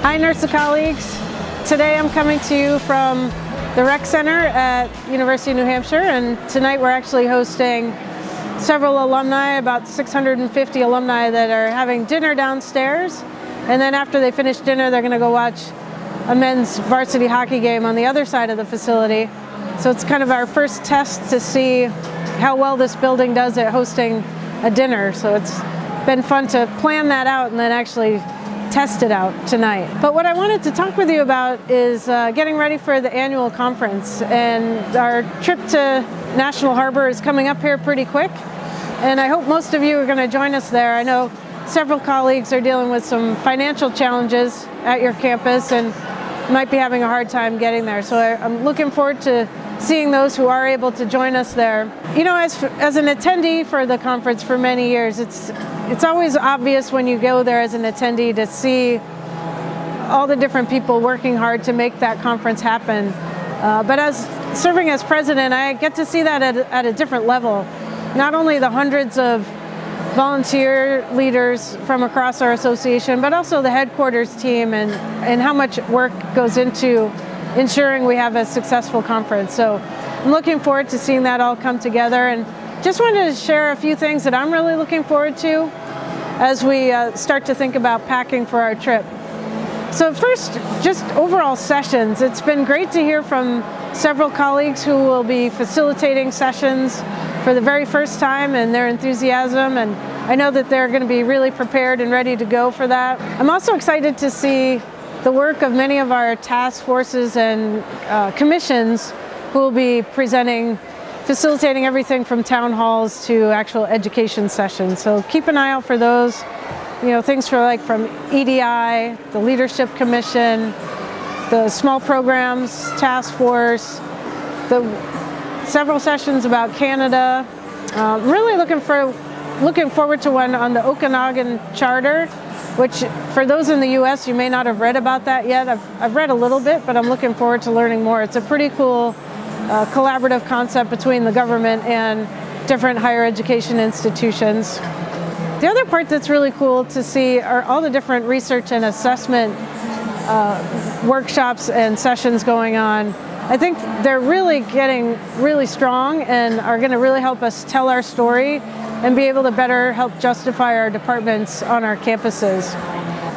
Hi NIRSA colleagues. Today I'm coming to you from the Rec Center at University of New Hampshire, and tonight we're actually hosting several alumni, about 650 alumni that are having dinner downstairs, and then after they finish dinner they're going to go watch a men's varsity hockey game on the other side of the facility. So it's kind of our first test to see how well this building does at hosting a dinner. So it's been fun to plan that out and then actually test it out tonight. But what I wanted to talk with you about is getting ready for the annual conference, and our trip to National Harbor is coming up here pretty quick, and I hope most of you are going to join us there. I know several colleagues are dealing with some financial challenges at your campus and might be having a hard time getting there, so I'm looking forward to seeing those who are able to join us there. You know, as an attendee for the conference for many years, it's always obvious when you go there as an attendee to see all the different people working hard to make that conference happen. But as serving as president, I get to see that at a different level. Not only the hundreds of volunteer leaders from across our association, but also the headquarters team and how much work goes into ensuring we have a successful conference. So I'm looking forward to seeing that all come together, and just wanted to share a few things that I'm really looking forward to as we start to think about packing for our trip. So first, just overall sessions. It's been great to hear from several colleagues who will be facilitating sessions for the very first time, and their enthusiasm, and I know that they're going to be really prepared and ready to go for that. I'm also excited to see the work of many of our task forces and commissions who will be presenting, facilitating everything from town halls to actual education sessions. So keep an eye out for those. You know, things from EDI, the Leadership Commission, the Small Programs Task Force, the several sessions about Canada. Really looking forward to one on the Okanagan Charter, which for those in the US, you may not have read about that yet. I've read a little bit, but I'm looking forward to learning more. It's a pretty cool collaborative concept between the government and different higher education institutions. The other part that's really cool to see are all the different research and assessment workshops and sessions going on. I think they're really getting really strong and are going to really help us tell our story and be able to better help justify our departments on our campuses.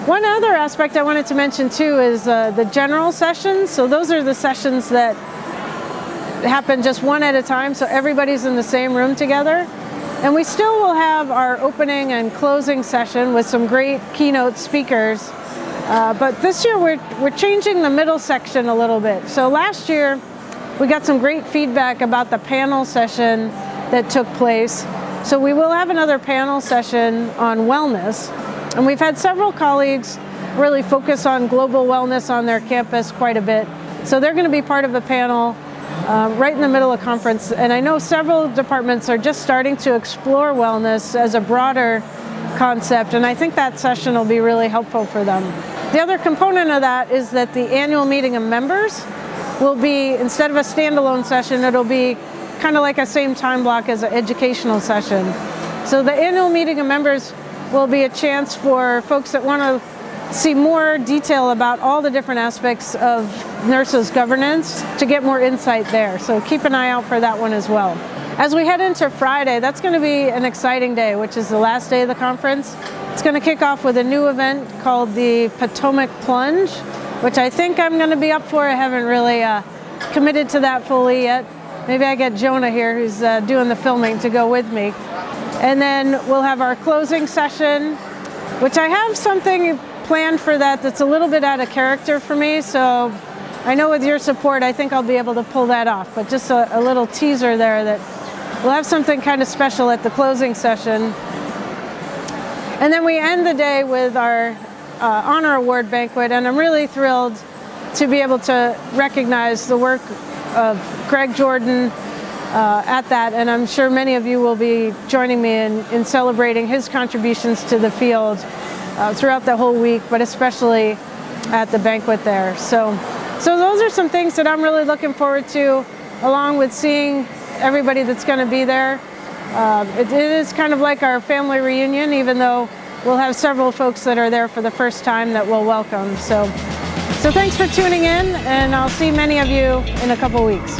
One other aspect I wanted to mention too is the general sessions. So those are the sessions that happen just one at a time, so everybody's in the same room together. And we still will have our opening and closing session with some great keynote speakers. But this year we're changing the middle section a little bit. So last year we got some great feedback about the panel session that took place. So we will have another panel session on wellness. And we've had several colleagues really focus on global wellness on their campus quite a bit. So they're going to be part of a panel right in the middle of conference. And I know several departments are just starting to explore wellness as a broader concept, and I think that session will be really helpful for them. The other component of that is that the annual meeting of members will be, instead of a standalone session, it'll be kind of like a same time block as an educational session. So the annual meeting of members will be a chance for folks that want to see more detail about all the different aspects of NIRSA's governance to get more insight there. So keep an eye out for that one as well. As we head into Friday, that's going to be an exciting day, which is the last day of the conference. It's going to kick off with a new event called the Potomac Plunge, which I think I'm going to be up for. I haven't really committed to that fully yet. Maybe I get Jonah here, who's doing the filming, to go with me. And then we'll have our closing session, which I have something planned for that's a little bit out of character for me. So I know with your support, I think I'll be able to pull that off. But just a little teaser there that we'll have something kind of special at the closing session. And then we end the day with our honor award banquet. And I'm really thrilled to be able to recognize the work of Greg Jordan at that, and I'm sure many of you will be joining me in celebrating his contributions to the field throughout the whole week, but especially at the banquet there. So those are some things that I'm really looking forward to, along with seeing everybody that's going to be there. It is kind of like our family reunion, even though we'll have several folks that are there for the first time that we'll welcome. So thanks for tuning in, and I'll see many of you in a couple weeks.